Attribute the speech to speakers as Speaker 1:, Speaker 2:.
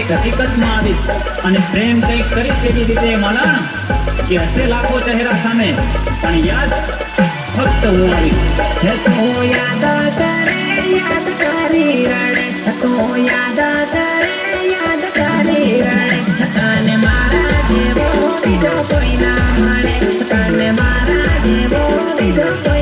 Speaker 1: એક હકીકતમાં આવીશ અને પ્રેમ કંઈક કરીશ એવી રીતે માલા કે હશે લાખો ચહેરા સામે પણ યાદ ફક્ત હું આવીશ.
Speaker 2: હે તો યાદ કરી રડે, તો યાદ કરી રડે, તને મારા જેવો બીજો કોઈ ના મળે, તને મારા જેવો બીજો કોઈ